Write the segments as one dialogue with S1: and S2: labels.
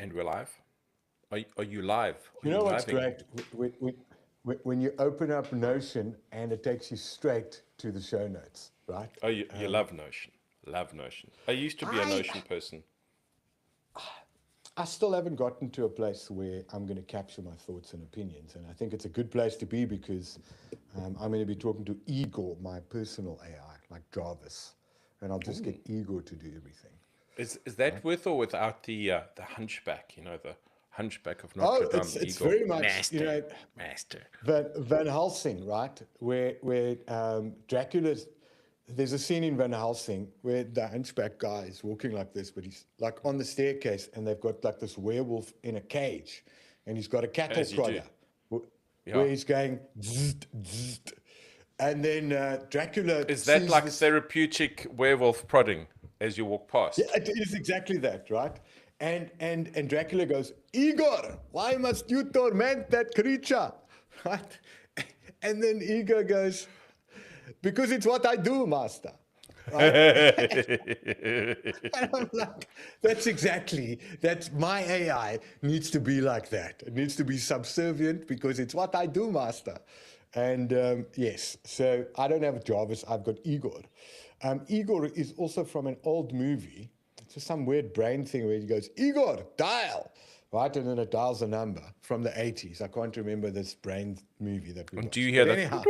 S1: And we're live. Are you live? Are
S2: You
S1: you
S2: know what's
S1: living?
S2: great? When you open up Notion and it takes you straight to the show notes, right?
S1: Oh, you love Notion. Love Notion. I used to be a
S2: I
S1: Notion person.
S2: I still haven't gotten to a place where I'm going to capture my thoughts and opinions, and I think it's a good place to be because I'm going to be talking to Igor, my personal AI, like Jarvis, and I'll just get Igor to do everything.
S1: Is that with or without the hunchback? You know, the hunchback of Notre
S2: Oh,
S1: Dame,
S2: it's
S1: Igor.
S2: very much,
S1: Master. Master.
S2: Van Helsing, right? Where Dracula, there's a scene in Van Helsing where the hunchback guy is walking like this, but he's like on the staircase, and they've got like this werewolf in a cage, and he's got a cattle
S1: As you do.
S2: prodder where
S1: Yeah.
S2: he's going zzzt, zzzt. And then Dracula
S1: Is that
S2: sees
S1: like
S2: this.
S1: therapeutic werewolf prodding as you walk
S2: Yeah,
S1: past?
S2: it is exactly that, right? And Dracula goes, Igor, why must you torment that creature? Right? And then Igor goes, because it's what I do, master. Right? And I'm like, that's my AI needs to be like that. It needs to be subservient because it's what I do, master. And yes, so I don't have Jarvis, I've got Igor. Igor is also from an old movie. It's just some weird brain thing where he goes, Igor, dial, right? And then it dials a number from the 80s. I can't remember this brain movie that we
S1: And
S2: watched.
S1: do you hear
S2: But
S1: that
S2: anyhow,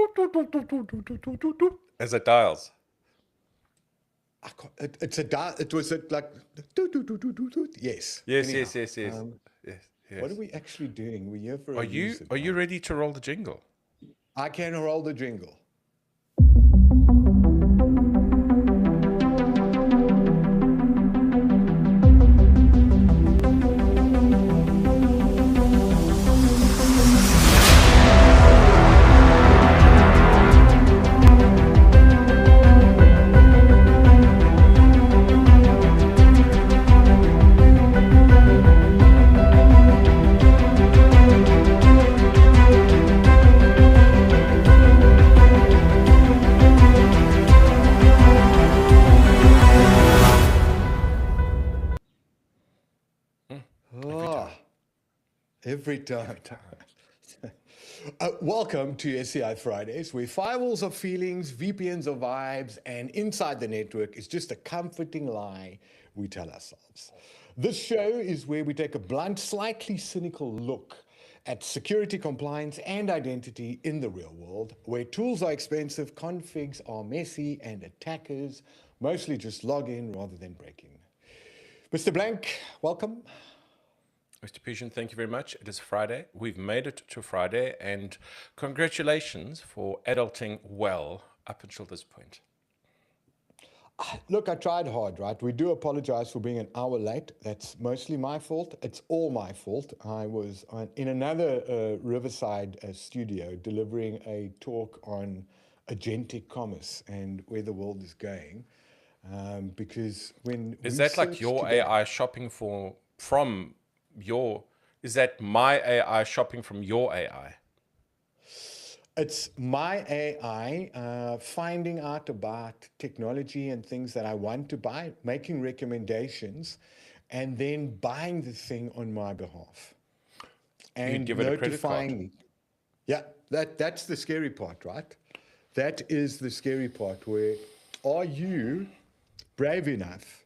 S1: as it dials?
S2: it's a dial. It was like, doot, doot, doot, doot, doot, doot. Yes.
S1: Yes,
S2: Anyhow,
S1: yes. Yes,
S2: what are
S1: yes.
S2: we actually doing? We're here for
S1: Are
S2: a
S1: you
S2: reason.
S1: are you
S2: right?
S1: ready to roll the jingle?
S2: I can roll the jingle.
S1: Every time.
S2: Every time. Welcome to SCI-Fridays, where firewalls are feelings, VPNs are vibes, and inside the network is just a comforting lie we tell ourselves. This show is where we take a blunt, slightly cynical look at security, compliance, and identity in the real world, where tools are expensive, configs are messy, and attackers mostly just log in rather than break in. Mr. Blank, welcome.
S1: Mr. Pigeon, thank you very much. It is Friday. We've made it to Friday, and congratulations for adulting well up until this point.
S2: Look, I tried hard, right? We do apologize for being an hour late. That's mostly my fault. It's all my fault. I was in another Riverside studio delivering a talk on agentic commerce and where the world is going. Because when
S1: Is
S2: we
S1: that like
S2: search
S1: your
S2: today,
S1: AI shopping from your? Is that my AI shopping from your AI?
S2: it's my AI finding out about technology and things that I want to buy, making recommendations, and then buying the thing on my behalf
S1: You'd
S2: and
S1: give it a credit
S2: notifying
S1: card.
S2: me. Yeah, that's the scary part, right? That is the scary part where are you brave enough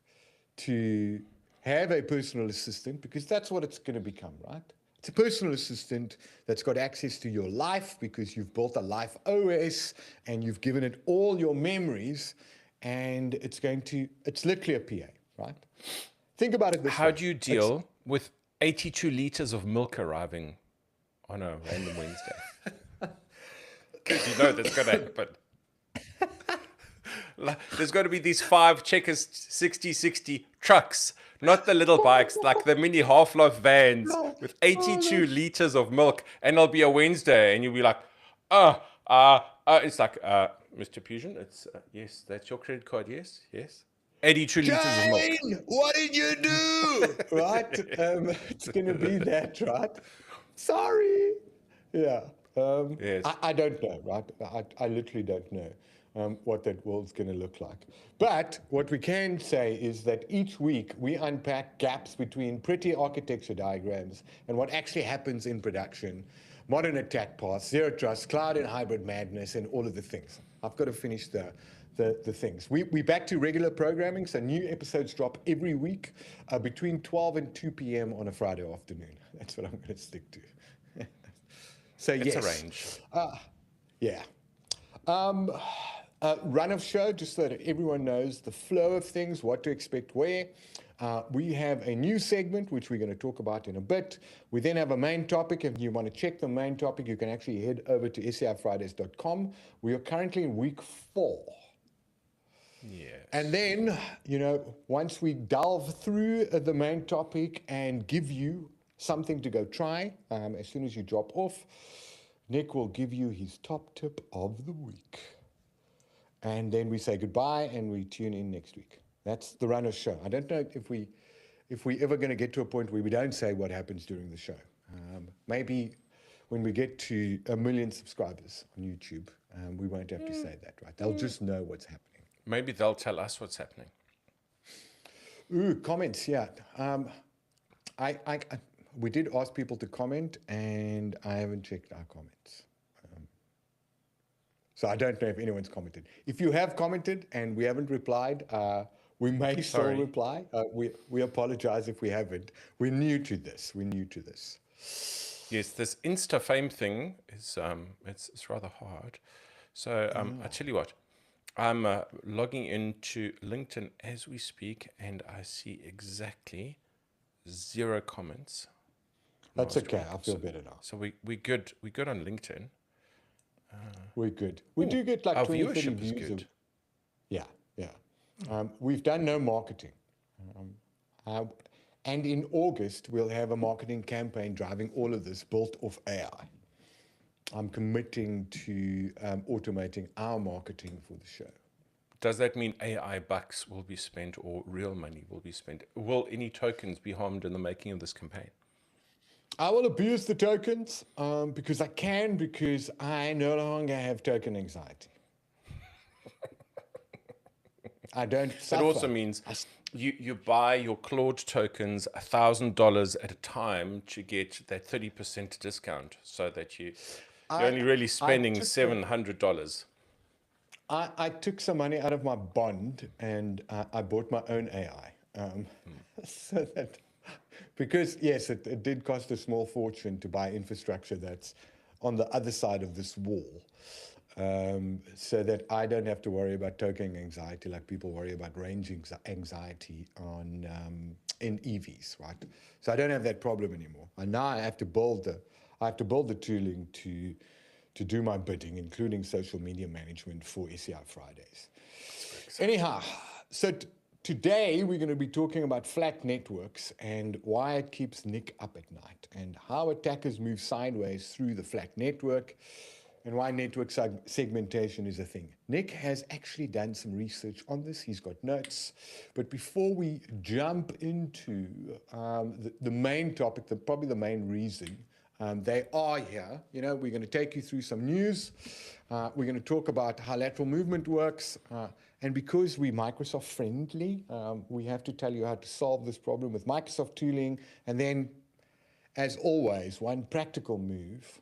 S2: to have a personal assistant? Because that's what it's going to become, right? It's a personal assistant that's got access to your life because you've built a life OS and you've given it all your memories, and it's literally a PA, right? Think about it this
S1: How
S2: way.
S1: do you deal with 82 liters of milk arriving on a random Wednesday? Because you know that's going to happen. There's going to be these 5 Checkers 6060 trucks, not the little bikes, like the mini half-life vans with 82 liters of milk, and it'll be a Wednesday, and you'll be like, it's like, Mr. Fusion, it's, yes, that's your credit card, yes, yes. 82 liters of milk.
S2: Jane, what did you do? Right? It's going to be that, right? Sorry. Yeah.
S1: Yes.
S2: I don't know, right? I literally don't know. what that world's going to look like. But what we can say is that each week we unpack gaps between pretty architecture diagrams and what actually happens in production, modern attack paths, zero trust, cloud and hybrid madness, and all of the things. I've got to finish the things. We're back to regular programming, so new episodes drop every week between 12 and 2 p.m. on a Friday afternoon. That's what I'm going to stick to. So
S1: It's
S2: yes.
S1: a range.
S2: Yeah. Run of show, just so that everyone knows the flow of things, what to expect where. We have a new segment, which we're going to talk about in a bit. We then have a main topic. If you want to check the main topic, you can actually head over to SCI-Fridays.com. We are currently in week 4.
S1: Yes.
S2: And then, once we delve through the main topic and give you something to go try, as soon as you drop off, Nick will give you his top tip of the week. And then we say goodbye and we tune in next week. That's the run of show. I don't know if we ever going to get to a point where we don't say what happens during the show. Maybe when we get to 1 million subscribers on YouTube, we won't have to say that, right? They'll just know what's happening.
S1: Maybe they'll tell us what's happening.
S2: Ooh, comments, yeah. We did ask people to comment, and I haven't checked our comments. So I don't know if anyone's commented. If you have commented and we haven't replied, we may still reply. We apologize if we haven't. We're new to this.
S1: Yes, this Insta fame thing is it's rather hard. So I tell you what, I'm logging into LinkedIn as we speak, and I see exactly 0 comments.
S2: That's okay. I feel better now.
S1: So we're good. We're good on LinkedIn.
S2: We're good. We do get like
S1: our
S2: 20, 30
S1: viewership is
S2: views.
S1: good.
S2: Yeah. We've done no marketing. And in August, we'll have a marketing campaign driving all of this built off AI. I'm committing to automating our marketing for the show.
S1: Does that mean AI bucks will be spent or real money will be spent? Will any tokens be harmed in the making of this campaign?
S2: I will abuse the tokens because I no longer have token anxiety. I don't suffer.
S1: It also means you buy your Claude tokens $1,000 at a time to get that 30% discount, so that you're only really spending $700.
S2: I took some money out of my bond and I bought my own AI. So that, because yes, it did cost a small fortune to buy infrastructure that's on the other side of this wall, so that I don't have to worry about token anxiety like people worry about range anxiety on in EVs, right? So I don't have that problem anymore. And now I have to build the tooling to do my bidding, including social media management for SCI Fridays. Anyhow, so today we're going to be talking about flat networks and why it keeps Nick up at night, and how attackers move sideways through the flat network, and why network segmentation is a thing. Nick has actually done some research on this. He's got notes. But before we jump into the main topic, probably the main reason they are here, we're going to take you through some news. We're going to talk about how lateral movement works. And because we're Microsoft friendly, we have to tell you how to solve this problem with Microsoft tooling. And then, as always, one practical move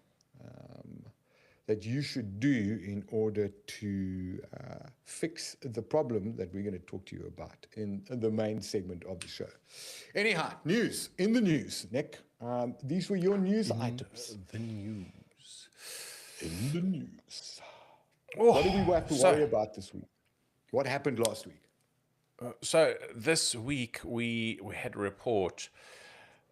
S2: that you should do in order to fix the problem that we're going to talk to you about in the main segment of the show. Anyhow, news. In the news, Nick, these were your news items.
S1: The news.
S2: In the news.
S1: Oh,
S2: what do we have to worry about this week? What happened last week?
S1: So this week we had a report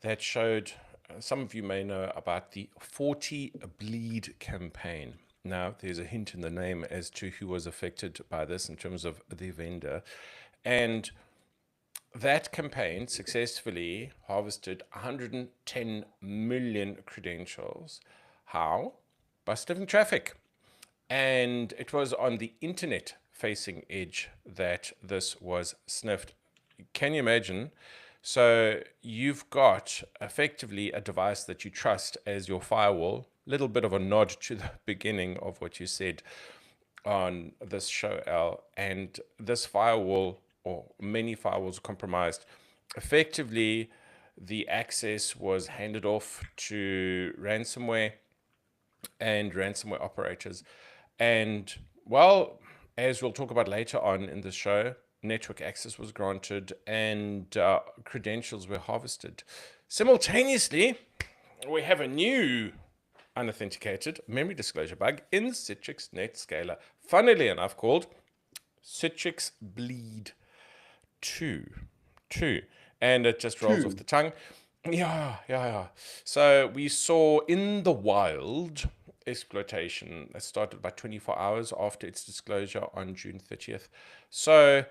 S1: that showed, some of you may know about the 40 bleed campaign. Now, there's a hint in the name as to who was affected by this in terms of the vendor. And that campaign successfully harvested 110 million credentials. How? By sniffing traffic. And it was on the internet facing edge that this was sniffed. Can you imagine? So you've got effectively a device that you trust as your firewall, little bit of a nod to the beginning of what you said. on this show, Al, and this firewall or many firewalls are compromised. Effectively, the access was handed off to ransomware and ransomware operators. And well, as we'll talk about later on in the show, network access was granted and credentials were harvested. Simultaneously, we have a new unauthenticated memory disclosure bug in Citrix NetScaler, funnily enough called Citrix Bleed 2. 2. And it just rolls off the tongue. Yeah. So we saw in the wild exploitation that started about 24 hours after its disclosure on June 30th. So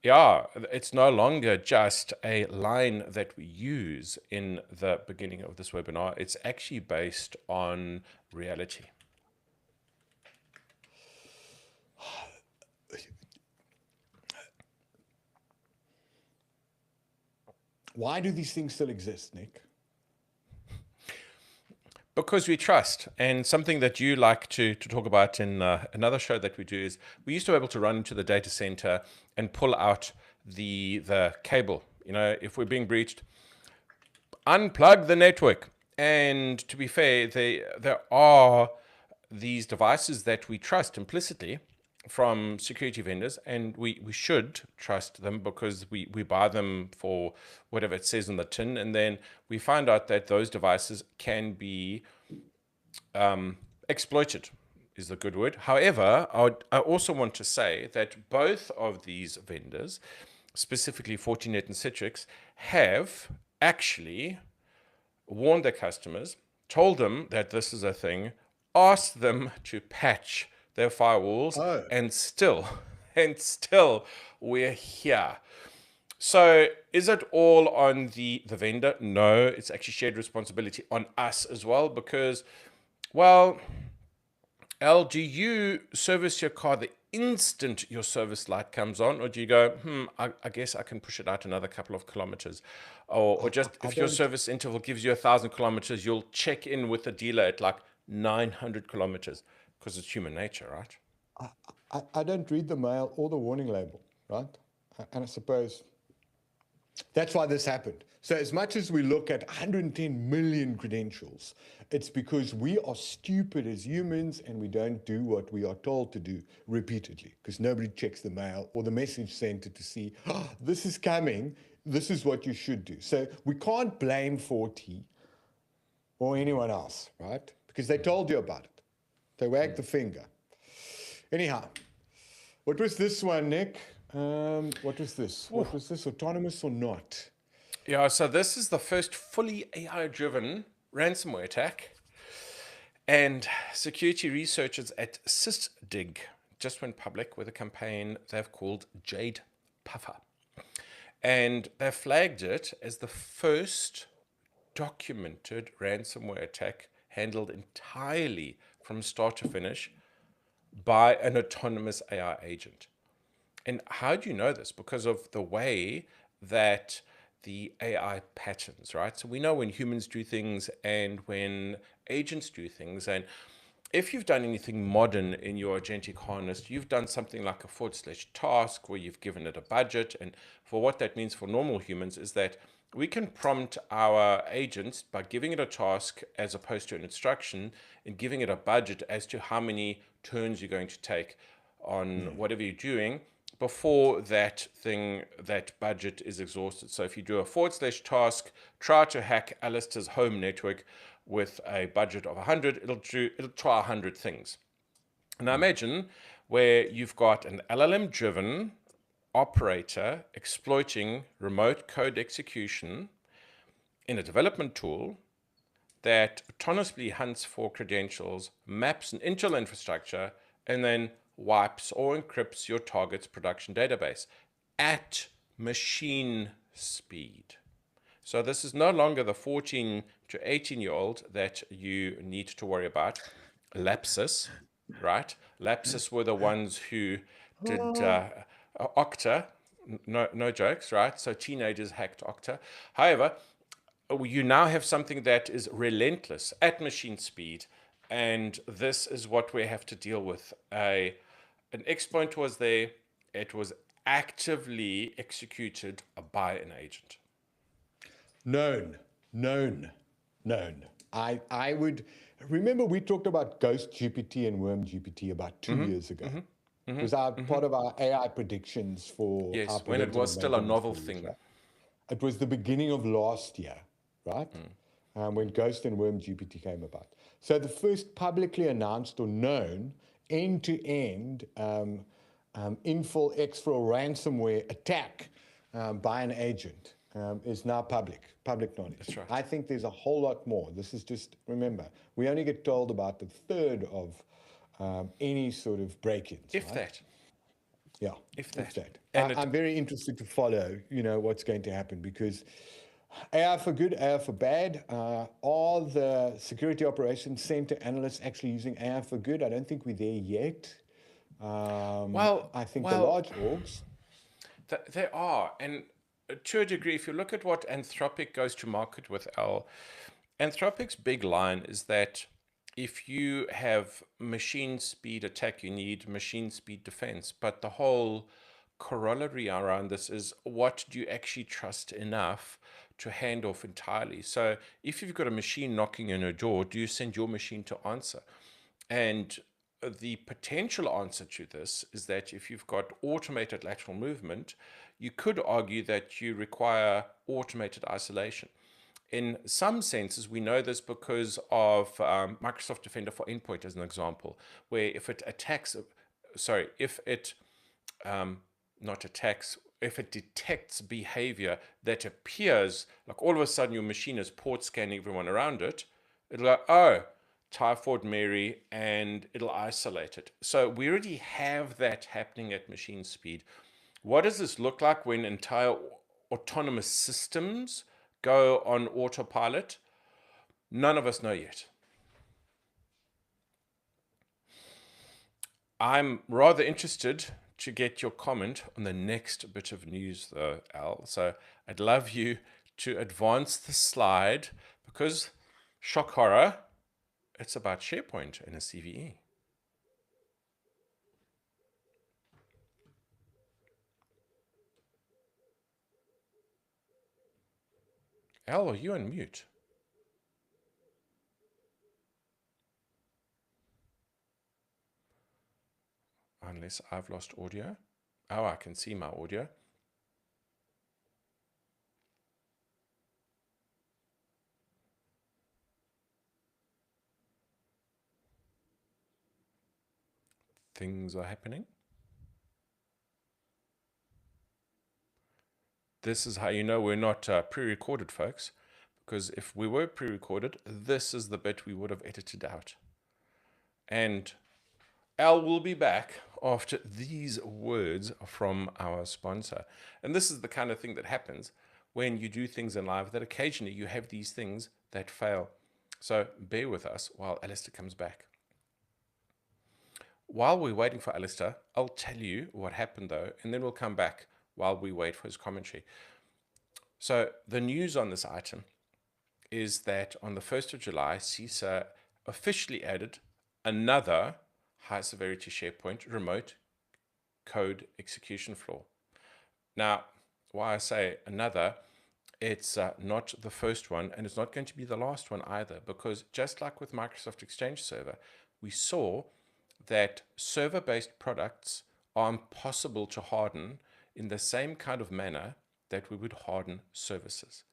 S1: yeah, it's no longer just a line that we use in the beginning of this webinar. It's actually based on reality.
S2: Why do these things still exist, Nick?
S1: Because we trust. And something that you like to talk about in another show that we do is we used to be able to run into the data center and pull out the cable. You know, if we're being breached, unplug the network. And to be fair, there are these devices that we trust implicitly from security vendors, and we should trust them because we buy them for whatever it says on the tin, and then we find out that those devices can be exploited is the good word. However, I also want to say that both of these vendors, specifically Fortinet and Citrix, have actually warned their customers, told them that this is a thing, asked them to patch their firewalls, and still we're here. So is it all on the vendor? No, it's actually shared responsibility on us as well because, well, Al, do you service your car the instant your service light comes on, or do you go, I guess I can push it out another couple of kilometers? Or just if your service interval gives you 1,000 kilometers, you'll check in with the dealer at like 900 kilometers because it's human nature, right?
S2: I don't read the mail or the warning label, right? And I suppose that's why this happened. So as much as we look at 110 million credentials, it's because we are stupid as humans and we don't do what we are told to do repeatedly because nobody checks the mail or the message center to see, this is coming, this is what you should do. So we can't blame 40 or anyone else, right? Because they told you about it. They wagged the finger. Anyhow, what was this one, Nick? What was this? What was this? Autonomous or not?
S1: Yeah, so this is the first fully AI-driven ransomware attack. And security researchers at SysDig just went public with a campaign they've called Jade Puffer. And they flagged it as the first documented ransomware attack handled entirely from start to finish by an autonomous AI agent. And how do you know this? Because of the way that the AI patterns, right? So we know when humans do things and when agents do things. And if you've done anything modern in your agentic harness, you've done something like a / task where you've given it a budget. And for what that means for normal humans is that we can prompt our agents by giving it a task as opposed to an instruction and giving it a budget as to how many turns you're going to take on whatever you're doing before that budget is exhausted. So if you do a / task, try to hack Alistair's home network with a budget of 100, it'll try 100 things. Now imagine where you've got an LLM-driven operator exploiting remote code execution in a development tool that autonomously hunts for credentials, maps an Intel infrastructure, and then wipes or encrypts your target's production database at machine speed. So this is no longer the 14 to 18-year-old that you need to worry about. Lapsus, right? Lapsus were the ones who did Okta. No jokes, right? So teenagers hacked Okta. However, you now have something that is relentless at machine speed And this is what we have to deal with. An exploit was there. It was actively executed by an agent.
S2: Known, known. I would remember we talked about Ghost GPT and Worm GPT about 2 years ago. It was part of our AI predictions for our
S1: Yes, when it was
S2: preventative
S1: still a
S2: maintenance
S1: novel
S2: series,
S1: thing.
S2: right? It was the beginning of last year, right? When Ghost and Worm GPT came about. So the first publicly announced or known end-to-end infil, exfil ransomware attack by an agent is now public knowledge.
S1: That's right.
S2: I think there's a whole lot more. This is just, remember, we only get told about the third of any sort of break-ins.
S1: If
S2: right?
S1: that.
S2: Yeah,
S1: If that.
S2: I'm very interested to follow, what's going to happen, because AI for good, AI for bad. Are the security operations center analysts actually using AI for good? I don't think we're there yet. I think the large orgs.
S1: They are. And to a degree, if you look at what Anthropic goes to market with, Anthropic's big line is that if you have machine speed attack, you need machine speed defense. But the whole corollary around this is, what do you actually trust enough to hand off entirely? So if you've got a machine knocking on your door, do you send your machine to answer? And the potential answer to this is that if you've got automated lateral movement, you could argue that you require automated isolation. In some senses, we know this because of Microsoft Defender for Endpoint, as an example, where if it attacks, if it not attacks, if it detects behavior that appears like all of a sudden your machine is port scanning everyone around it, it'll go, oh, Typhoid Mary, and it'll isolate it. So we already have that happening at machine speed. What does this look like when entire autonomous systems go on autopilot? None of us know yet. I'm rather interested to get your comment on the next bit of news, though, Al. So I'd love you to advance the slide, because, shock horror, it's about SharePoint and a CVE. Al, are you on mute? Unless I've lost audio. Oh, I can see my audio. Things are happening. This is how you know we're not pre-recorded, folks, because if we were pre-recorded, this is the bit we would have edited out. And Al will be back after these words from our sponsor. And this is the kind of thing that happens when you do things in life, that occasionally you have these things that fail. So bear with us while Alistair comes back. While we're waiting for Alistair, I'll tell you what happened though, and then we'll come back while we wait for his commentary. So the news on this item is that on the 1st of July, CISA officially added another high severity SharePoint remote code execution flaw. Now, why I say another, it's not the first one, and it's not going to be the last one either, because just like with Microsoft Exchange Server, we saw that server-based products are impossible to harden in the same kind of manner that we would harden services.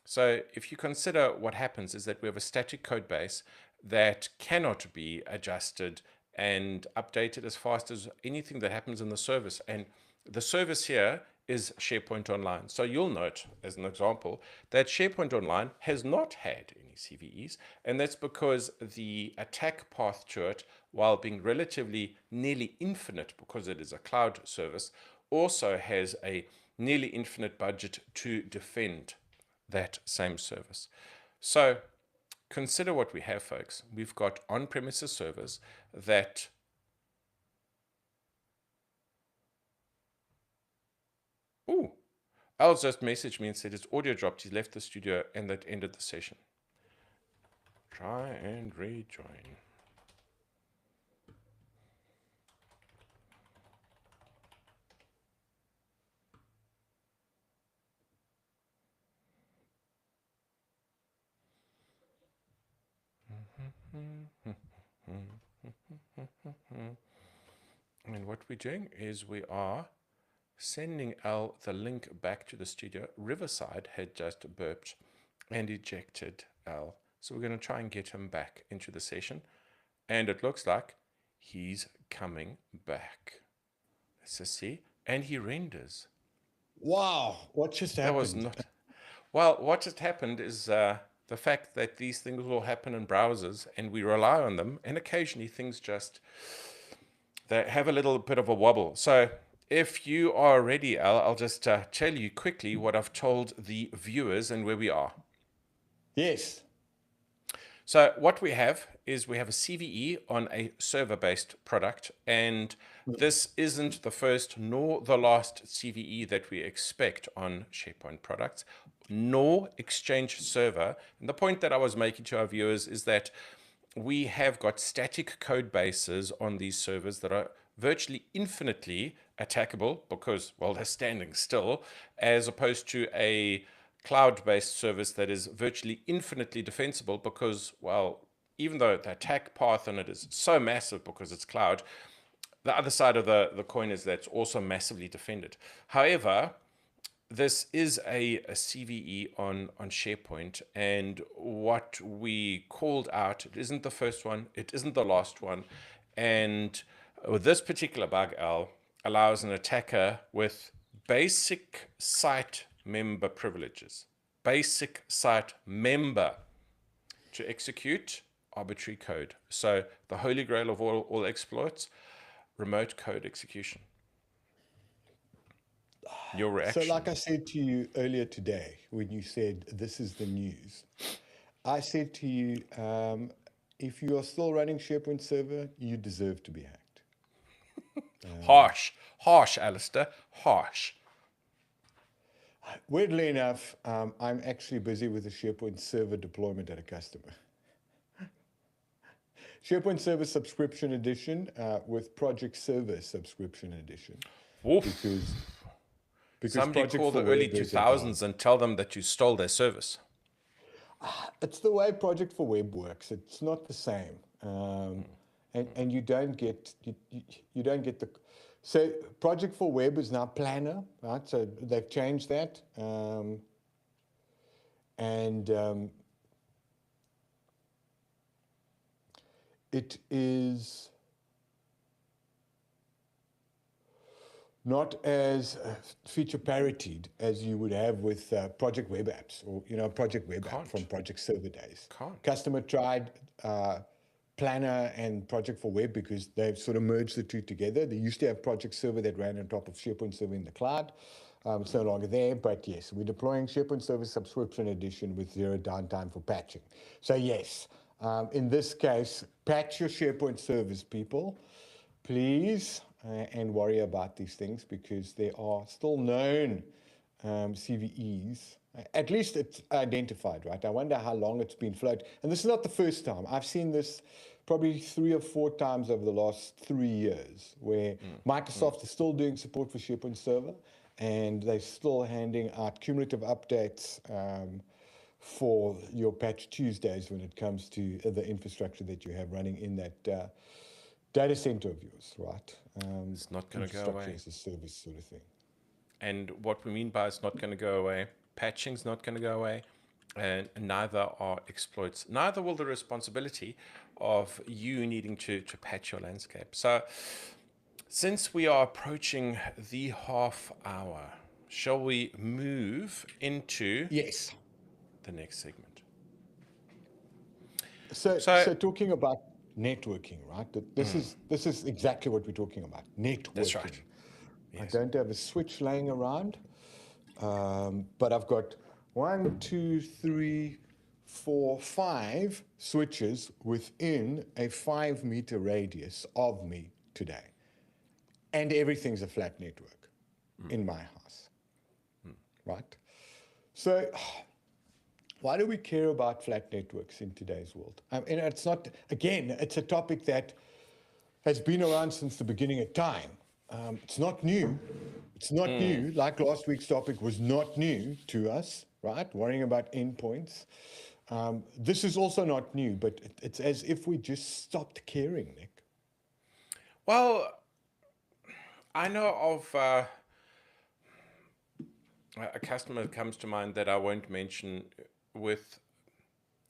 S1: So if you consider what happens is that we have a static code base that cannot be adjusted and updated as fast as anything that happens in the service. And the service here is SharePoint Online. So you'll note, as an example, that SharePoint Online has not had any CVEs, and that's because the attack path to it, while being relatively nearly infinite because it is a cloud service, also has a nearly infinite budget to defend that same service. So consider what we have, folks. We've got on-premises servers that Al's just messaged me and said his audio dropped, he left the studio, and that ended the session. Try and rejoin. And what we're doing is we are sending Al the link back to the studio. Riverside had just burped and ejected Al. So we're going to try and get him back into the session. And it looks like he's coming back. Let's just see. And he renders.
S2: Wow, what just happened?
S1: That was not... Well, what just happened is the fact that these things will happen in browsers and we rely on them, and occasionally things just, they have a little bit of a wobble. So if you are ready, Al, I'll just tell you quickly what I've told the viewers and where we are.
S2: Yes.
S1: So what we have is we have a CVE on a server-based product, and this isn't the first nor the last CVE that we expect on SharePoint products, nor Exchange Server. And the point that I was making to our viewers is that we have got static code bases on these servers that are virtually infinitely attackable because, well, they're standing still, as opposed to a cloud-based service that is virtually infinitely defensible because, well, even though the attack path on it is so massive because it's cloud, the other side of the coin is that it's also massively defended. However, this is a CVE on SharePoint, and what we called out, it isn't the first one, it isn't the last one, and with this particular bug, Al, allows an attacker with basic site member privileges, basic site member, to execute arbitrary code. So the holy grail of all exploits, remote code execution. Your reaction?
S2: So like I said to you earlier today, when you said this is the news, I said to you, if you are still running SharePoint server, you deserve to be hacked.
S1: Harsh, Alistair, harsh.
S2: Weirdly enough, I'm actually busy with a SharePoint server deployment at a customer. SharePoint Server Subscription Edition with Project Server Subscription Edition.
S1: Oof.
S2: Because
S1: somebody
S2: Project
S1: call the
S2: for
S1: early
S2: Web is
S1: 2000s and tell them that you stole their service.
S2: It's the way Project for Web works. It's not the same, and you don't get you don't get the. So Project for Web is now Planner, right? So they've changed that, it is not as feature paritied as you would have with Project Web Apps or Project Web App from Project Server days. Customer tried Planner and Project for Web because they've sort of merged the two together. They used to have Project Server that ran on top of SharePoint Server in the cloud. It's no longer there, but yes, we're deploying SharePoint Server Subscription Edition with zero downtime for patching. So yes, in this case, patch your SharePoint servers, people, please, and worry about these things because there are still known CVEs. At least it's identified, right? I wonder how long it's been floated. And this is not the first time. I've seen this probably 3 or 4 times over the last 3 years where Microsoft is still doing support for SharePoint Server and they're still handing out cumulative updates for your Patch Tuesdays when it comes to the infrastructure that you have running in that data center of yours, right?
S1: It's not going to go away.
S2: As a service sort of thing.
S1: And what we mean by it's not going to go away, patching's not going to go away, and neither are exploits. Neither will the responsibility of you needing to patch your landscape. So since we are approaching the half hour, shall we move into the next segment?
S2: So talking about networking, right? This is exactly what we're talking about. Networking.
S1: That's right. Yes.
S2: I don't have a switch laying around, but I've got 1, 2, 3, 4, 5 switches within a 5-meter radius of me today. And everything's a flat network in my house, right? So why do we care about flat networks in today's world? And it's not, again, it's a topic that has been around since the beginning of time. It's not new. It's not new. Like last week's topic was not new to us, right? Worrying about endpoints. This is also not new, but it's as if we just stopped caring, Nick.
S1: Well, I know of a customer that comes to mind that I won't mention with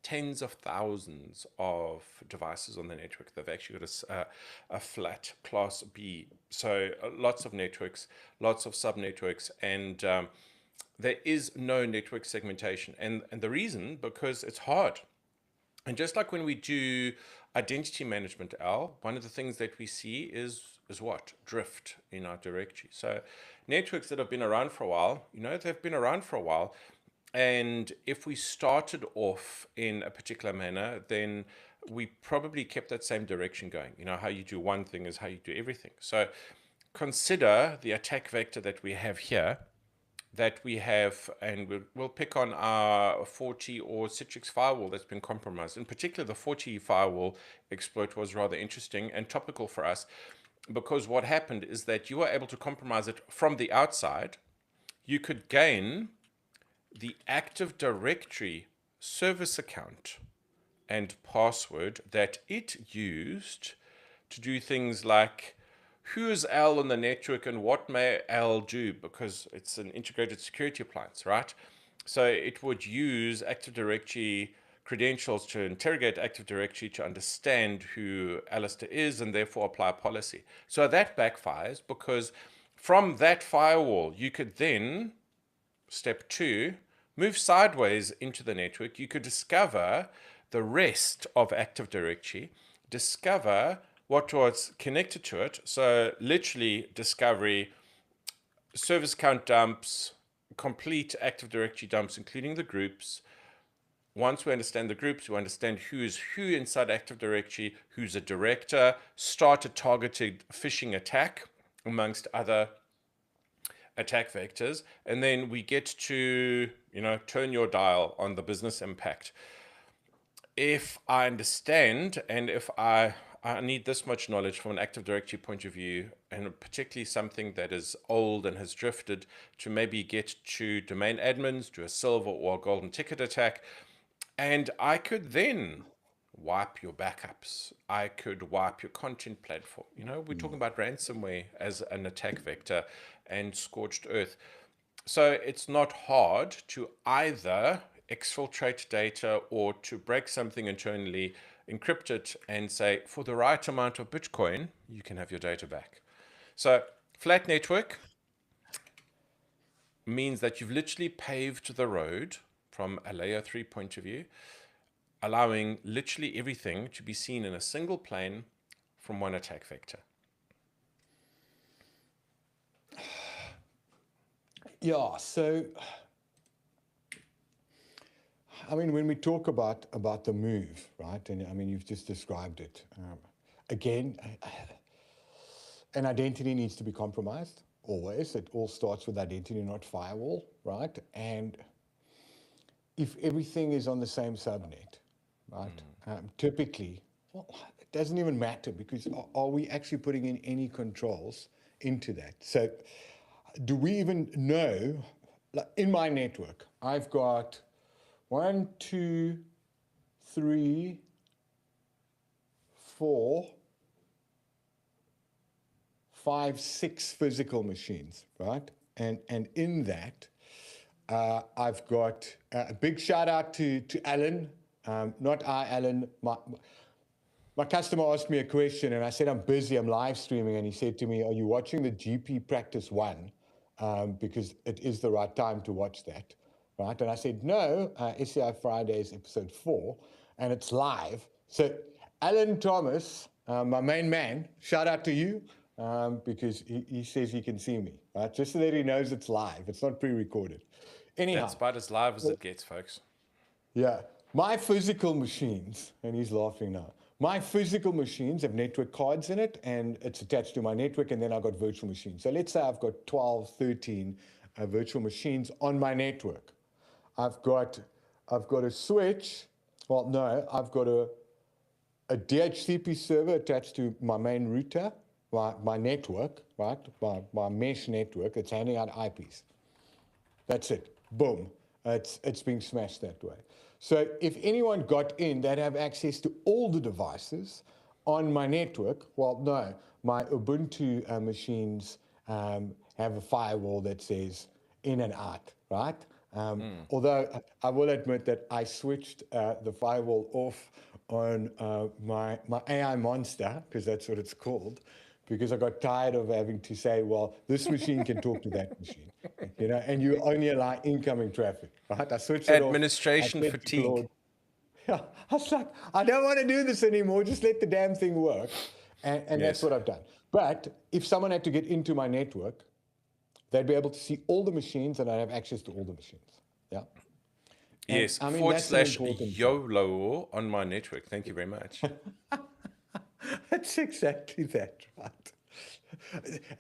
S1: tens of thousands of devices on the network. They've actually got a flat class B. So lots of networks, lots of sub-networks, and there is no network segmentation. And the reason, because it's hard. And just like when we do identity management, Al, one of the things that we see is what? Drift in our directory. So networks that have been around for a while, they've been around for a while. And if we started off in a particular manner, then we probably kept that same direction going. How you do one thing is how you do everything. So consider the attack vector that we have here, and we'll pick on our 40 or Citrix firewall that's been compromised. In particular, the 40 firewall exploit was rather interesting and topical for us, because what happened is that you were able to compromise it from the outside. You could gain the Active Directory service account and password that it used to do things like who is Al on the network and what may Al do, because it's an integrated security appliance, right? So it would use Active Directory credentials to interrogate Active Directory to understand who Alistair is and therefore apply a policy. So that backfires, because from that firewall, you could then, step 2, move sideways into the network. You could discover the rest of Active Directory, discover what was connected to it. So literally discovery, service count dumps, complete Active Directory dumps, including the groups. Once we understand the groups, we understand who is who inside Active Directory, who's a director, start a targeted phishing attack amongst other attack vectors, and then we get to turn your dial on the business impact. If I understand, and if I need this much knowledge from an Active Directory point of view, and particularly something that is old and has drifted, to maybe get to domain admins, do a silver or a golden ticket attack, and I could then wipe your backups. I could wipe your content platform. We're talking about ransomware as an attack vector and scorched earth. So it's not hard to either exfiltrate data or to break something internally, encrypt it, and say, for the right amount of Bitcoin, you can have your data back. So flat network means that you've literally paved the road from a layer 3 point of view, allowing literally everything to be seen in a single plane from one attack vector.
S2: Yeah, so when we talk about the move, right, and you've just described it. Again, an identity needs to be compromised, always. It all starts with identity, not firewall, right? And if everything is on the same subnet, right, typically, it doesn't even matter, because are we actually putting in any controls into that? So do we even know, like in my network, I've got 1, 2, 3, 4, 5, 6 physical machines, right? And in that, I've got a big shout out to Alan, not Alan. My customer asked me a question, and I said, I'm busy, I'm live streaming. And he said to me, are you watching the GP Practice 1? Because it is the right time to watch that, right? And I said, no, SCI-Fridays episode 4, and it's live. So Alan Thomas, my main man, shout out to you, because he says he can see me, right? Just so that he knows it's live. It's not pre-recorded. Anyhow.
S1: That's about as live as it gets, folks.
S2: Yeah. My physical machines, and he's laughing now, my physical machines have network cards in it, and it's attached to my network, and then I've got virtual machines. So let's say I've got 12, 13 virtual machines on my network. I've got a switch. Well, no, I've got a DHCP server attached to my main router, my network, right? My mesh network. It's handing out IPs. That's it. Boom. It's being smashed that way. So if anyone got in, they'd have access to all the devices on my network. Well, no, my Ubuntu machines have a firewall that says in and out, right? Although I will admit that I switched the firewall off on my AI monster, because that's what it's called, because I got tired of having to say, well, this machine can talk to that machine, and you only allow incoming traffic, right? I switched it off. I
S1: Administration
S2: said to
S1: fatigue.
S2: Claude, yeah, I was like, I don't want to do this anymore. Just let the damn thing work. And that's
S1: Yes.
S2: what I've done. But if someone had to get into my network, they'd be able to see all the machines and I'd have access to all the machines. Yeah. And
S1: Yes.
S2: I mean,
S1: Forward
S2: that's an
S1: slash
S2: important thing.
S1: YOLO on my network. Thank you very much.
S2: That's exactly that, right?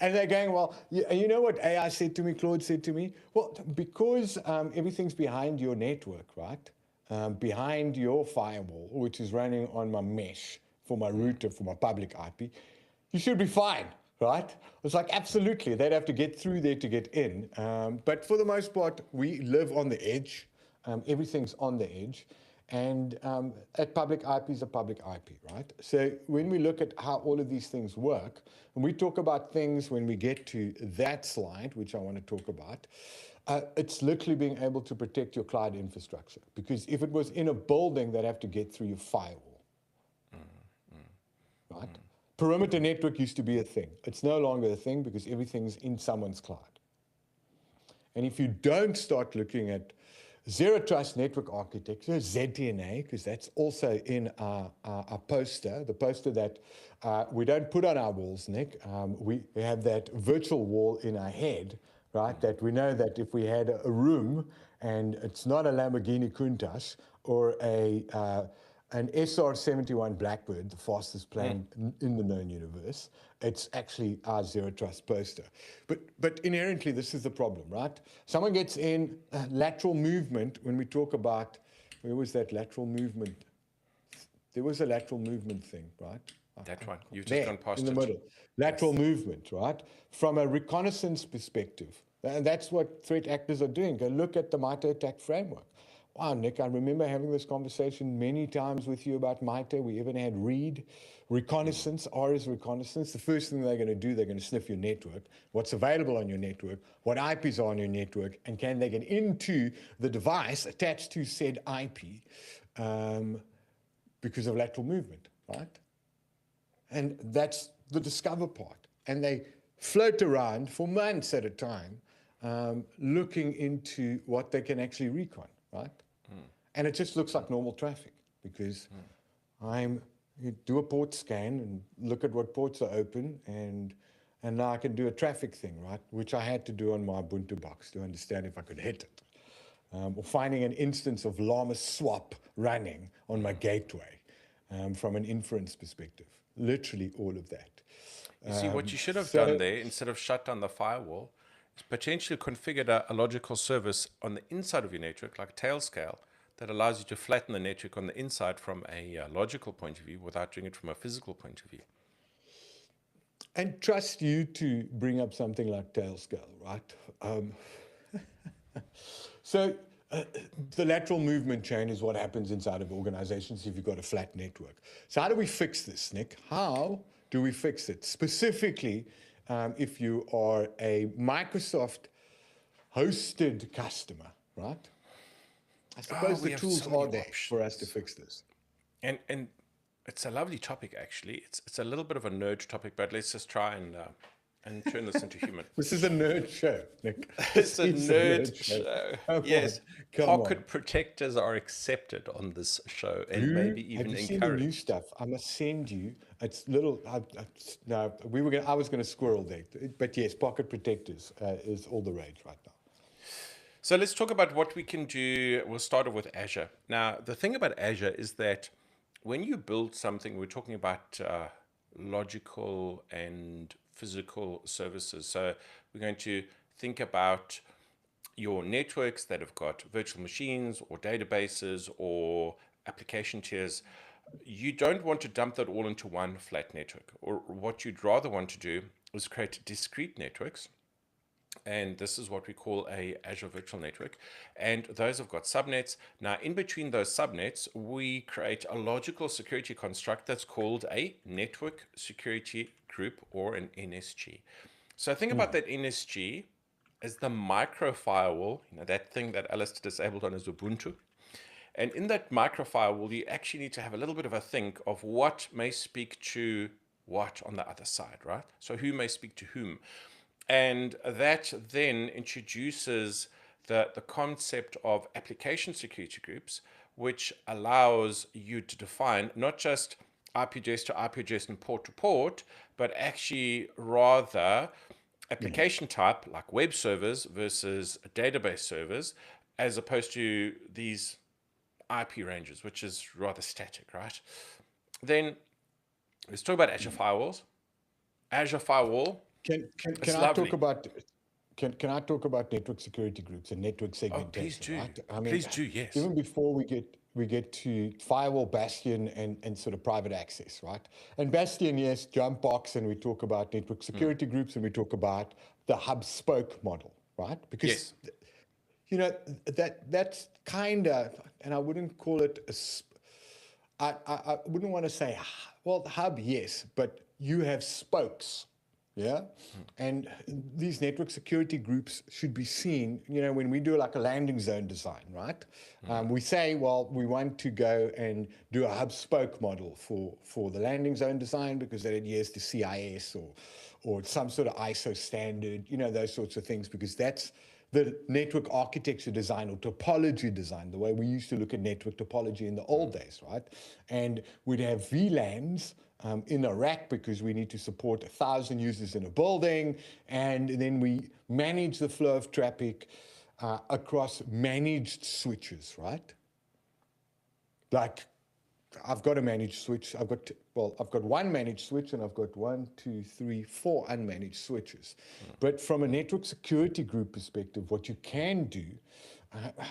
S2: And they're going, well, you know what AI said to me, Claude said to me? Well, because everything's behind your network, right? Behind your firewall, which is running on my mesh for my router, for my public IP, you should be fine, right? It's like, absolutely, they'd have to get through there to get in. But for the most part, we live on the edge. Everything's on the edge. And a public IP is a public IP, right? So when we look at how all of these things work, and we talk about things when we get to that slide, which I want to talk about, it's literally being able to protect your cloud infrastructure. Because if it was in a building, they'd have to get through your firewall, right? Perimeter network used to be a thing. It's no longer a thing because everything's in someone's cloud. And if you don't start looking at Zero Trust Network Architecture, ZTNA, because that's also in our poster, the poster that we don't put on our walls, Nick. We have that virtual wall in our head, right? That we know that if we had a room and it's not a Lamborghini Countach or an SR-71 Blackbird, the fastest plane in the known universe, it's actually our Zero Trust poster. But inherently, this is the problem, right? Someone gets in lateral movement when we talk about, where was that lateral movement? There was a lateral movement thing, right?
S1: That one. You've just
S2: There,
S1: gone past
S2: in the
S1: it.
S2: middle. Lateral movement, right? From a reconnaissance perspective. And that's what threat actors are doing. Go look at the MITRE ATT&CK framework. Wow, Nick, I remember having this conversation many times with you about MITRE. We even had READ, reconnaissance, R is reconnaissance. The first thing they're going to do, they're going to sniff your network, what's available on your network, what IPs are on your network, and can they get into the device attached to said IP because of lateral movement, right? And that's the discover part. And they float around for months at a time looking into what they can actually recon, right? And it just looks like normal traffic because you do a port scan and look at what ports are open and now I can do a traffic thing, right? Which I had to do on my Ubuntu box to understand if I could hit it. Or finding an instance of Llama swap running on my gateway from an inference perspective. Literally all of that.
S1: You see, what you should have done there, instead of shut down the firewall, is potentially configured a logical service on the inside of your network, like Tailscale, that allows you to flatten the network on the inside from a logical point of view without doing it from a physical point of view.
S2: And trust you to bring up something like Tailscale, right? So the lateral movement chain is what happens inside of organizations if you've got a flat network. So how do we fix this, Nick? How do we fix it? Specifically, if you are a Microsoft hosted customer, right? I suppose the tools are there for us to fix this.
S1: And it's a lovely topic, actually. It's a little bit of a nerd topic, but let's just try and turn this into human.
S2: This is a nerd show, Nick.
S1: It's a nerd show. Yes. Pocket protectors are accepted on this show and maybe even
S2: have you
S1: encouraged.
S2: seen the new stuff? I must send you. It's little. No, I was going to squirrel there, but yes, pocket protectors is all the rage right now.
S1: So let's talk about what we can do. We'll start off with Azure. Now, the thing about Azure is that when you build something, we're talking about logical and physical services. So we're going to think about your networks that have got virtual machines or databases or application tiers. You don't want to dump that all into one flat network. Or what you'd rather want to do is create discrete networks And this is what we call a Azure Virtual Network. And those have got subnets. Now, in between those subnets, we create a logical security construct that's called a network security group, or an NSG. So think about that NSG as the micro firewall, that thing that Alistair disabled on his Ubuntu. And in that micro firewall, you actually need to have a little bit of a think of what may speak to what on the other side, right? So who may speak to whom. And that then introduces the concept of application security groups, which allows you to define not just IP address to IP address and port to port, but actually rather application type like web servers versus database servers, as opposed to these IP ranges, which is rather static, right? Then let's talk about Azure firewalls. Azure firewall,
S2: Can
S1: it's
S2: I
S1: lovely.
S2: talk about network security groups and network
S1: Oh, please
S2: segmentation,
S1: do.
S2: right? I mean,
S1: Please do, yes.
S2: even before we get to firewall, bastion, and sort of private access, right? And bastion, yes, jump box, and we talk about network security groups, and we talk about the hub spoke model, right? Because
S1: Yes.
S2: you know that's kind of, and I wouldn't call it I wouldn't want to say, well, the hub, yes, but you have spokes, yeah? And these network security groups should be seen, when we do like a landing zone design, right? We say, well, we want to go and do a hub spoke model for the landing zone design because that adheres to CIS or some sort of ISO standard, those sorts of things, because that's the network architecture design or topology design, the way we used to look at network topology in the old days, right? And we'd have VLANs in a rack because we need to support 1,000 users in a building, and then we manage the flow of traffic across managed switches, right? Like I've got a managed switch. I've got one managed switch, and I've got 1, 2, 3, 4 unmanaged switches. But from a network security group perspective, what you can do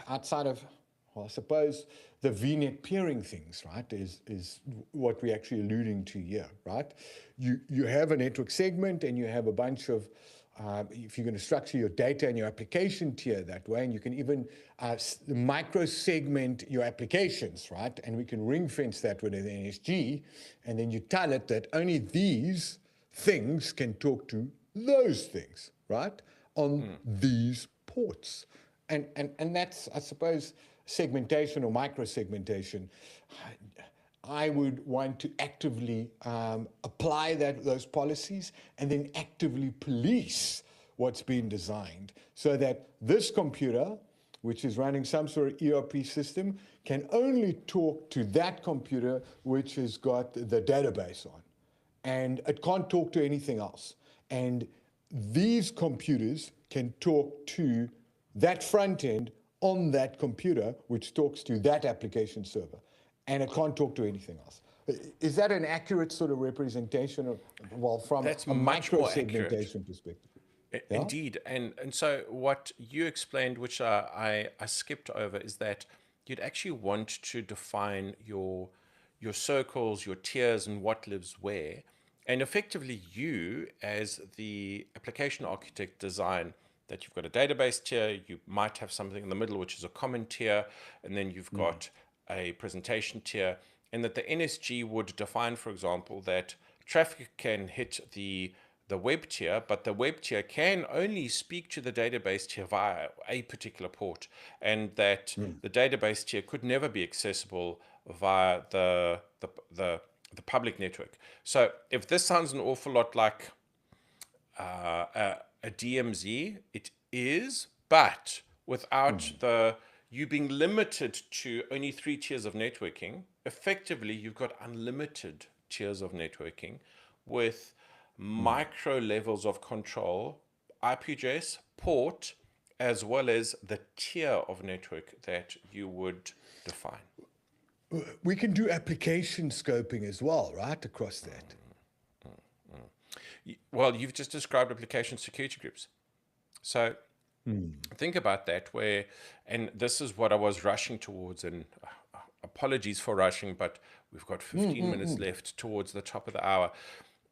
S2: outside of, well, I suppose the VNet peering things, right, is what we're actually alluding to here, right? You have a network segment, and you have a bunch of if you're going to structure your data and your application tier that way, and you can even micro-segment your applications, right? And we can ring fence that with an NSG, and then you tell it that only these things can talk to those things, right? On these ports. And that's, I suppose, segmentation or micro-segmentation. I would want to actively apply those policies and then actively police what's been designed so that this computer, which is running some sort of ERP system, can only talk to that computer which has got the database on. And it can't talk to anything else. And these computers can talk to that front end on that computer, which talks to that application server. And it can't talk to anything else. Is that an accurate sort of representation of, well, from
S1: That's
S2: a
S1: much more accurate.
S2: micro-segmentation perspective? Yeah?
S1: Indeed. And so what you explained, which I skipped over, is that you'd actually want to define your circles, your tiers, and what lives where. And effectively, you, as the application architect, design that you've got a database tier, you might have something in the middle, which is a common tier, and then you've got a presentation tier, and that the NSG would define, for example, that traffic can hit the web tier, but the web tier can only speak to the database tier via a particular port, and that the database tier could never be accessible via the public network. So if this sounds an awful lot like a DMZ, it is, but without you being limited to only 3 tiers of networking. Effectively, you've got unlimited tiers of networking with micro levels of control, IP address, port, as well as the tier of network that you would define.
S2: We can do application scoping as well, right, across that.
S1: Well, you've just described application security groups. So think about that, and this is what I was rushing towards, and apologies for rushing, but we've got 15 minutes left towards the top of the hour.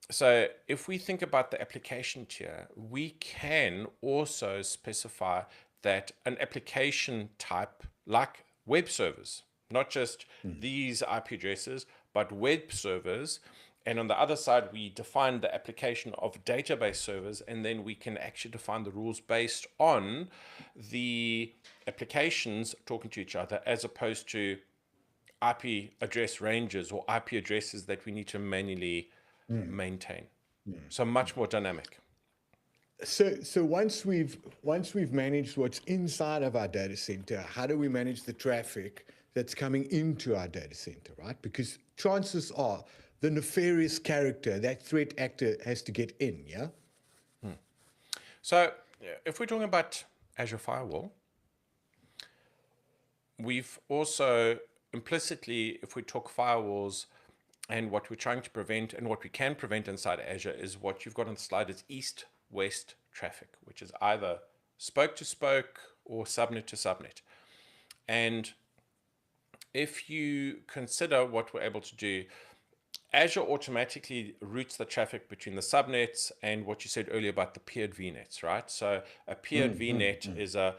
S1: So if we think about the application tier, we can also specify that an application type like web servers, not just these IP addresses, but web servers. And on the other side, we define the application of database servers, and then we can actually define the rules based on the applications talking to each other, as opposed to IP address ranges or IP addresses that we need to manually maintain. So much more dynamic.
S2: So once we've managed what's inside of our data center, how do we manage the traffic that's coming into our data center, right? Because chances are the nefarious character, that threat actor, has to get in, yeah?
S1: So if we're talking about Azure Firewall, we've also implicitly, if we talk firewalls and what we're trying to prevent and what we can prevent inside Azure, is what you've got on the slide is east-west traffic, which is either spoke to spoke or subnet to subnet. And if you consider what we're able to do, Azure automatically routes the traffic between the subnets and what you said earlier about the peered VNets, right? So a peered VNet is a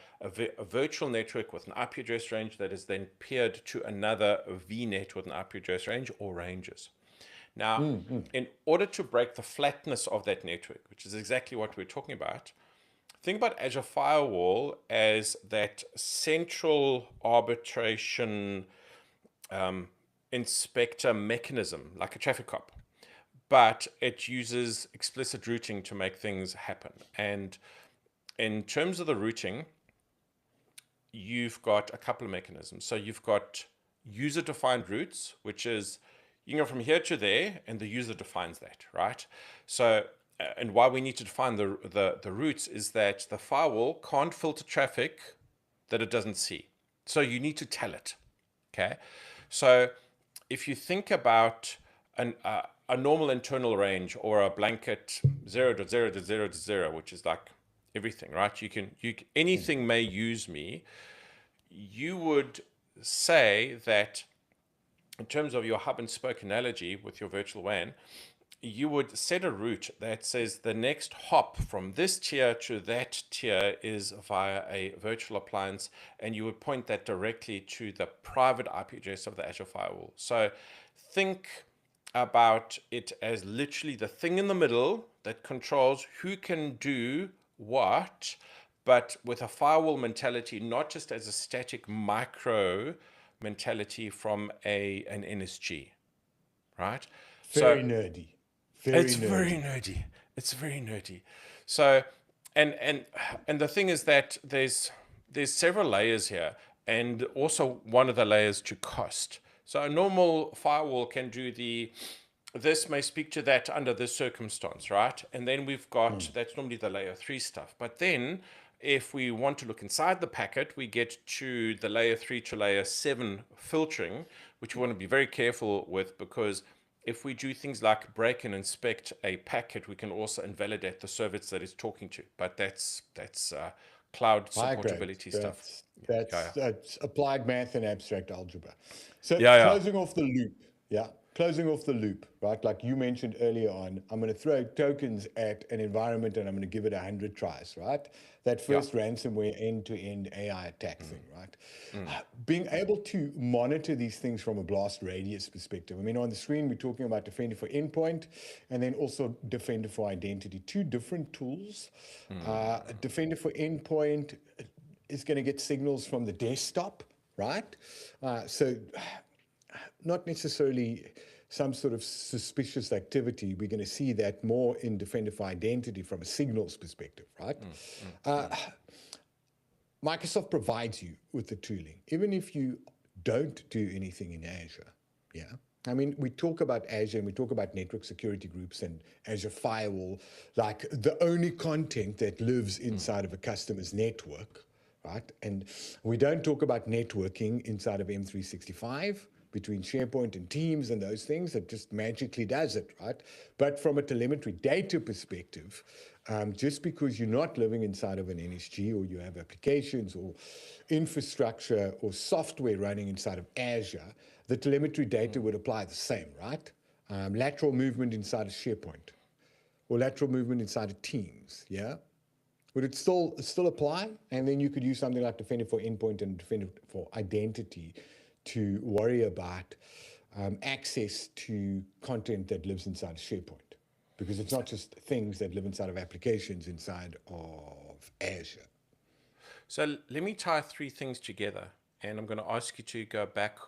S1: virtual network with an IP address range that is then peered to another VNet with an IP address range or ranges. Now, in order to break the flatness of that network, which is exactly what we're talking about, think about Azure Firewall as that central arbitration inspector mechanism, like a traffic cop, but it uses explicit routing to make things happen. And in terms of the routing, you've got a couple of mechanisms. So you've got user-defined routes, which is you can go from here to there, and the user defines that, right? So, and why we need to define the routes is that the firewall can't filter traffic that it doesn't see. So you need to tell it, okay? So if you think about a normal internal range or a blanket 0.0.0.0, which is like everything, right? Anything may use me. You would say that in terms of your hub and spoke analogy with your virtual WAN, you would set a route that says the next hop from this tier to that tier is via a virtual appliance, and you would point that directly to the private IP address of the Azure Firewall. So think about it as literally the thing in the middle that controls who can do what, but with a firewall mentality, not just as a static micro mentality from an NSG, right?
S2: Very nerdy.
S1: It's very nerdy. It's very nerdy. So, and the thing is that there's several layers here, and also one of the layers to cost. So a normal firewall can do this may speak to that under this circumstance, right? And then we've got that's normally the layer 3 stuff. But then if we want to look inside the packet, we get to the layer 3 to layer 7 filtering, which we want to be very careful with, because if we do things like break and inspect a packet, we can also invalidate the service that it's talking to. But that's cloud supportability stuff.
S2: That's applied math and abstract algebra. So
S1: Yeah.
S2: closing off the loop, closing off the loop, right? Like you mentioned earlier on, I'm going to throw tokens at an environment and I'm going to give it 100 tries, right? That first ransomware end-to-end AI attack thing, right? Being able to monitor these things from a blast radius perspective. I mean, on the screen, we're talking about Defender for Endpoint and then also Defender for Identity, two different tools. Defender for Endpoint is going to get signals from the desktop, right? So not necessarily some sort of suspicious activity. We're going to see that more in Defender for Identity from a signals perspective, right? Microsoft provides you with the tooling, even if you don't do anything in Azure, I mean, we talk about Azure and we talk about network security groups and Azure Firewall, like the only content that lives inside of a customer's network, right? And we don't talk about networking inside of M365 between SharePoint and Teams and those things. It just magically does it, right? But from a telemetry data perspective, just because you're not living inside of an NSG or you have applications or infrastructure or software running inside of Azure, the telemetry data would apply the same, right? lateral movement inside of SharePoint, or lateral movement inside of Teams, yeah? Would it still apply? And then you could use something like Defender for Endpoint and Defender for Identity to worry about access to content that lives inside of SharePoint, because it's not just things that live inside of applications inside of Azure.
S1: So let me tie three things together, and I'm going to ask you to go back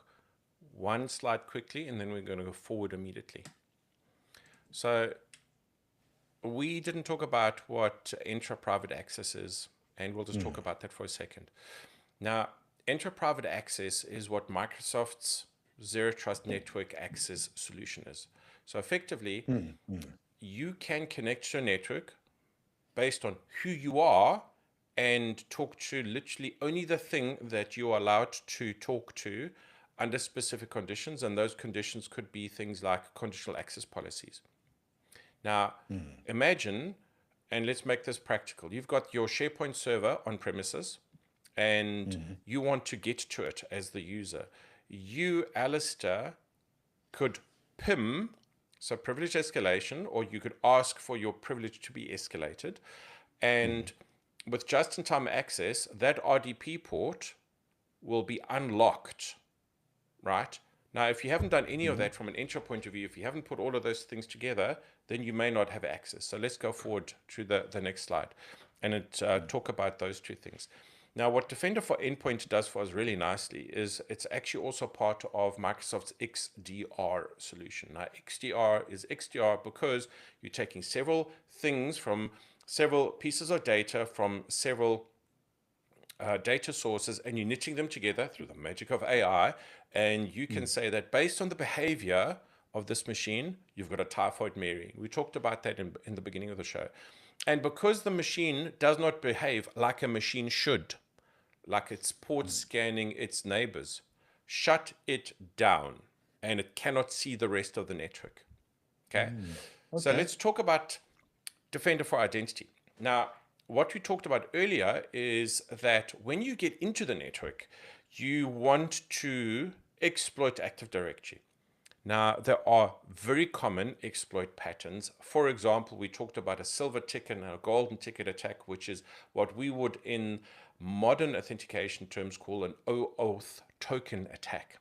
S1: one slide quickly, and then we're going to go forward immediately. So we didn't talk about what intra-private access is, and we'll just talk about that for a second. Now, intra-private access is what Microsoft's Zero Trust Network Access solution is. So effectively, you can connect to a network based on who you are and talk to literally only the thing that you are allowed to talk to under specific conditions, and those conditions could be things like conditional access policies. Now, imagine, and let's make this practical. You've got your SharePoint server on premises, and you want to get to it as the user. You, Alistair, could PIM, so privilege escalation, or you could ask for your privilege to be escalated. And with just-in-time access, that RDP port will be unlocked, right? Now, if you haven't done any of that from an intro point of view, if you haven't put all of those things together, then you may not have access. So let's go forward to the next slide and talk about those two things. Now, what Defender for Endpoint does for us really nicely is it's actually also part of Microsoft's XDR solution. Now, XDR is XDR because you're taking several things from several pieces of data from several data sources, and you're knitting them together through the magic of AI, and you can say that based on the behavior of this machine, you've got a typhoid Mary. We talked about that in the beginning of the show. And because the machine does not behave like a machine should, like it's port scanning its neighbors, shut it down, and it cannot see the rest of the network. Okay? So let's talk about Defender for Identity. Now, what we talked about earlier is that when you get into the network, you want to exploit Active Directory. Now, there are very common exploit patterns. For example, we talked about a silver ticket and a golden ticket attack, which is what we would in modern authentication terms call an OAuth token attack.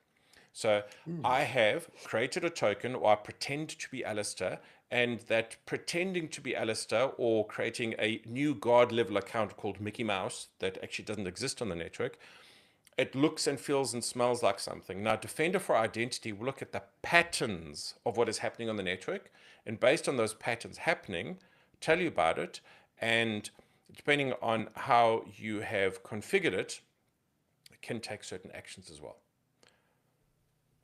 S1: So I have created a token, or I pretend to be Alistair, and that pretending to be Alistair or creating a new guard level account called Mickey Mouse that actually doesn't exist on the network, it looks and feels and smells like something. Now, Defender for Identity will look at the patterns of what is happening on the network, and based on those patterns happening, tell you about it, and depending on how you have configured it, it can take certain actions as well.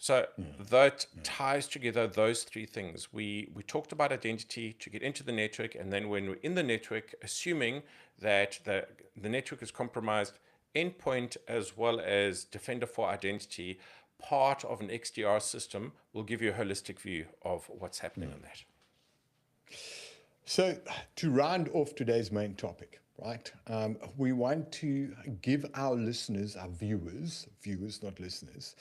S1: So that ties together those three things. We talked about identity to get into the network, and then when we're in the network, assuming that the network is compromised, endpoint as well as Defender for Identity, part of an XDR system, will give you a holistic view of what's happening on that.
S2: So to round off today's main topic, right, we want to give our listeners, our viewers not listeners,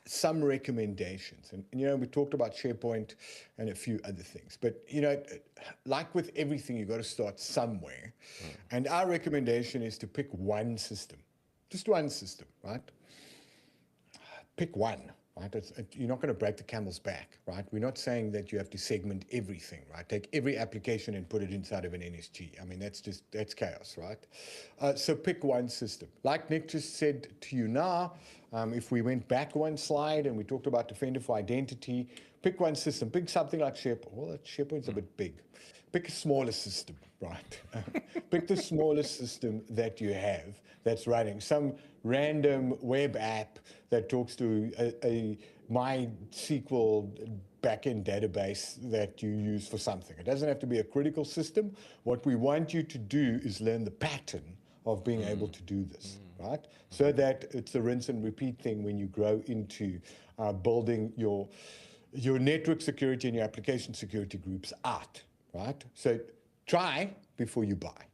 S2: some recommendations. And, you know, we talked about SharePoint and a few other things. But, you know, like with everything, you've got to start somewhere. And our recommendation is to pick one system, just one system, right? Pick one, right? You're not going to break the camel's back, right? We're not saying that you have to segment everything, right? Take every application and put it inside of an NSG. I mean, that's chaos, right? So pick one system. Like Nick just said to you now, if we went back one slide and we talked about Defender for Identity, pick one system. Pick something like SharePoint. Well, SharePoint's a bit big. Pick a smaller system, right? Pick the smallest system that you have that's running. Some random web app that talks to a MySQL backend database that you use for something. It doesn't have to be a critical system. What we want you to do is learn the pattern of being able to do this, right? So that it's a rinse and repeat thing when you grow into building your network security and your application security groups out, right? So try before you buy.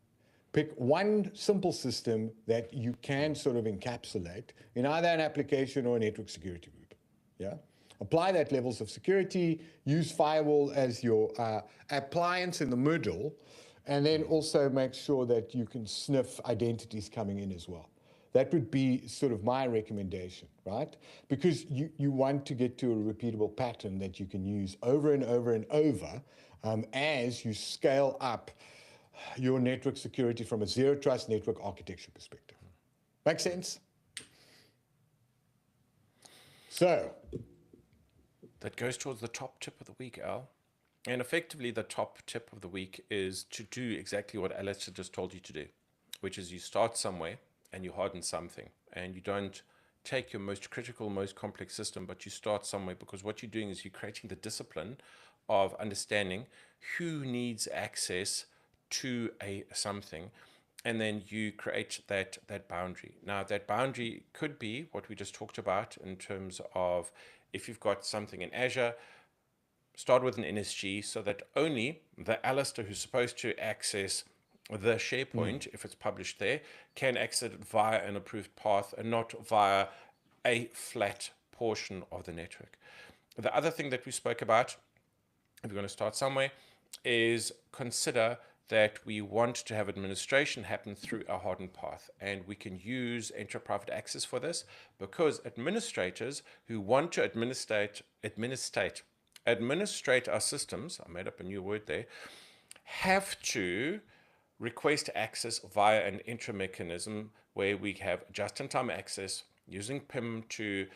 S2: Pick one simple system that you can sort of encapsulate in either an application or a network security group, yeah? Apply that levels of security, use firewall as your appliance in the middle, and then also make sure that you can sniff identities coming in as well. That would be sort of my recommendation, right? Because you want to get to a repeatable pattern that you can use over and over and over as you scale up your network security from a zero trust network architecture perspective. Make sense? So,
S1: that goes towards the top tip of the week, Al. And effectively, the top tip of the week is to do exactly what Alistair just told you to do, which is you start somewhere and you harden something. And you don't take your most critical, most complex system, but you start somewhere, because what you're doing is you're creating the discipline of understanding who needs access to a something, and then you create that boundary. Now, that boundary could be what we just talked about in terms of, if you've got something in Azure, start with an NSG so that only the Alistair who's supposed to access the SharePoint, if it's published there, can access it via an approved path and not via a flat portion of the network. The other thing that we spoke about, if you're going to start somewhere, is consider that we want to have administration happen through a hardened path. And we can use intra-private access for this, because administrators who want to administrate our systems, I made up a new word there, have to request access via an intra mechanism where we have just-in-time access using PIM to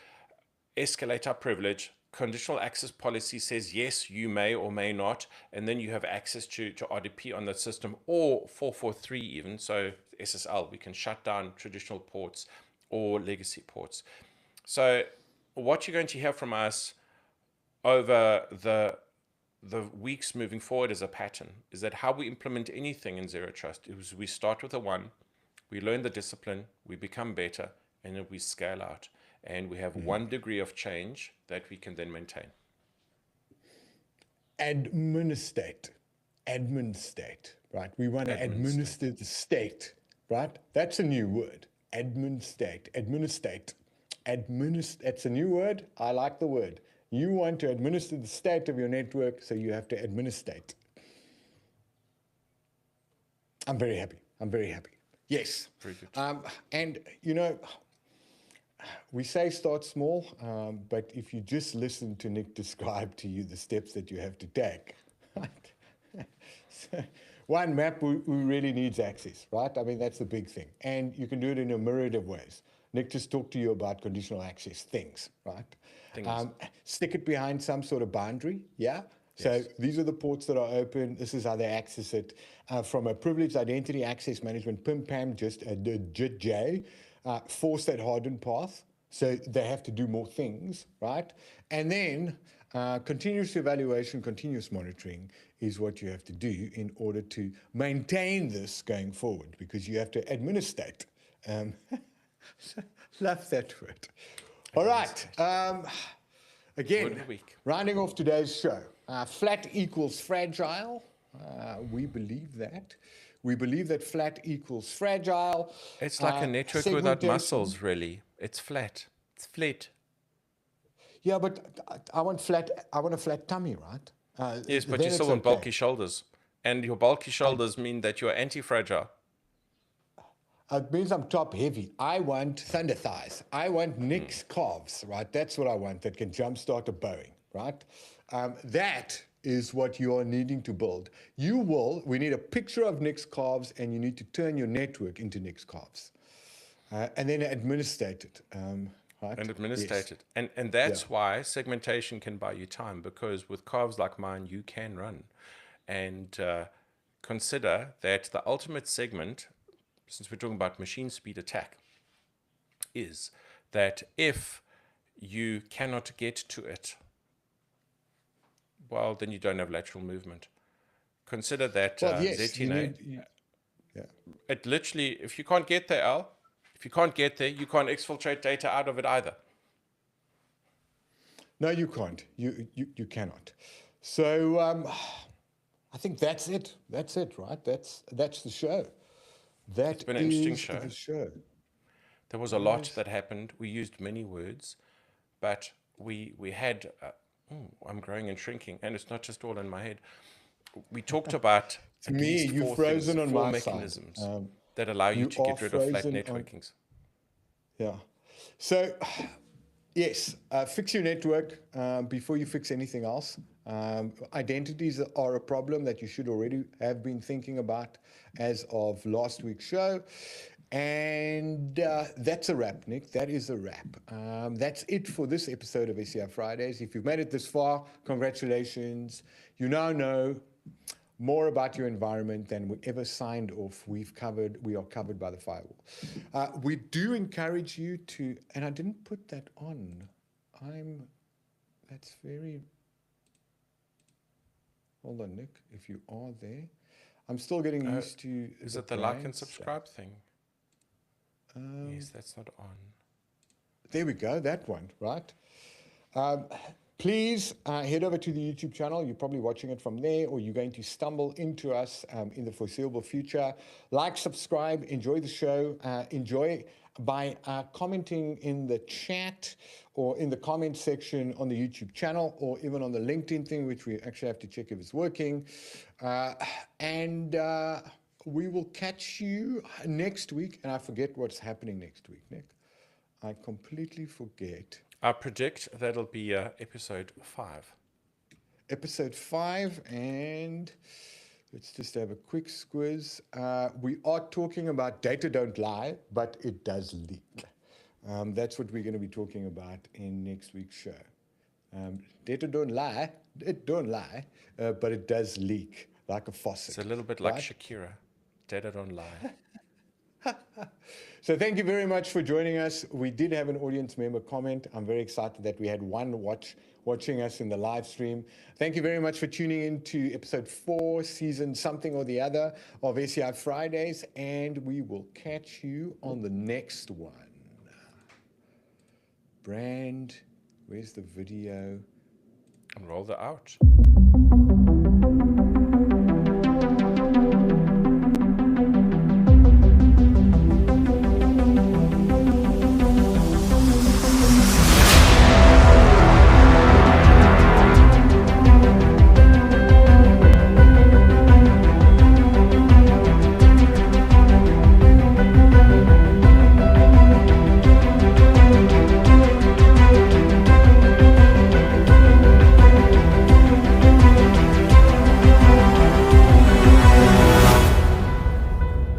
S1: escalate our privilege. Conditional access policy says, yes, you may or may not, and then you have access to RDP on the system, or 443 even, so SSL, we can shut down traditional ports or legacy ports. So what you're going to hear from us over the weeks moving forward as a pattern is that how we implement anything in Zero Trust is we start with a 1, we learn the discipline, we become better, and then we scale out. And we have 1 degree of change that we can then maintain.
S2: Administrate, right? We want to administer the state, right? That's a new word. Administrate. That's a new word. I like the word. You want to administer the state of your network, so you have to administrate. I'm very happy. Yes.
S1: Very good.
S2: And, you know, we say start small, but if you just listen to Nick describe to you the steps that you have to take, right? So, one, map who really needs access, right? I mean, that's the big thing. And you can do it in a myriad of ways. Nick just talked to you about conditional access things, right? Stick it behind some sort of boundary, yeah? So yes. These are the ports that are open. This is how they access it. From a privileged identity access management, PIM-PAM, just a JIT-J, force that hardened path. So they have to do more things, right? And then continuous evaluation, continuous monitoring is what you have to do in order to maintain this going forward, because you have to administrate. Love that word. All right. Again, rounding off today's show. Flat equals fragile. We believe that. We believe that flat equals fragile.
S1: It's like a network without muscles, really. It's flat. It's flat.
S2: Yeah, but I want a flat tummy, right?
S1: Yes, but you still want bulky shoulders. And your bulky shoulders mean that you're anti-fragile.
S2: It means I'm top heavy. I want thunder thighs. I want Nick's calves, right? That's what I want, that can jumpstart a Boeing, right? That is what you are needing to build. We need a picture of Nick's calves, and you need to turn your network into Nick's calves. And then administrate it. Right?
S1: And administrate it. And that's why segmentation can buy you time, because with calves like mine, you can run. And consider that the ultimate segment, since we're talking about machine speed attack, is that if you cannot get to it, well, then you don't have lateral movement. Consider that ZTNA. It literally, if you can't get there, Al, if you can't get there, you can't exfiltrate data out of it either.
S2: No, you can't. You cannot. So I think that's it. That's it, right? That's the show. It's been an interesting show.
S1: There was a lot that happened. We used many words, but we had, I'm growing and shrinking, and it's not just all in my head. We talked about at
S2: Me,
S1: least
S2: you're
S1: four
S2: frozen
S1: things,
S2: on
S1: four
S2: my side.
S1: mechanisms that allow you
S2: You
S1: to
S2: are
S1: get rid of flat
S2: frozen on.
S1: networkings.
S2: Yeah. So, yes, fix your network before you fix anything else. Identities are a problem that you should already have been thinking about as of last week's show. And that's a wrap, Nick. That is a wrap. That's it for this episode of SCI Fridays. If you've made it this far, congratulations. You now know more about your environment than we ever signed off. We are covered by the firewall. We do encourage you to, and I didn't put that on. That's very, hold on, Nick, if you are there. I'm still getting used to.
S1: Is it the like and subscribe thing? Yes, that's not on.
S2: There we go, that one, right? Please head over to the YouTube channel. You're probably watching it from there, or you're going to stumble into us in the foreseeable future. Like, subscribe, enjoy the show. Enjoy by commenting in the chat or in the comment section on the YouTube channel, or even on the LinkedIn thing, which we actually have to check if it's working. And we will catch you next week. And I forget what's happening next week, Nick. I completely forget.
S1: I predict that'll be episode 5.
S2: Episode 5, and let's just have a quick squiz. We are talking about data don't lie, but it does leak. That's what we're going to be talking about in next week's show. Data don't lie, it don't lie, but it does leak like a faucet.
S1: It's a little bit like Shakira. Data don't lie.
S2: So thank you very much for joining us. We did have an audience member comment. I'm very excited that we had one watching us in the live stream. Thank you very much for tuning in to episode 4, season something or the other of SCI Fridays, and we will catch you on the next one. Brand, where's the video?
S1: And roll the out.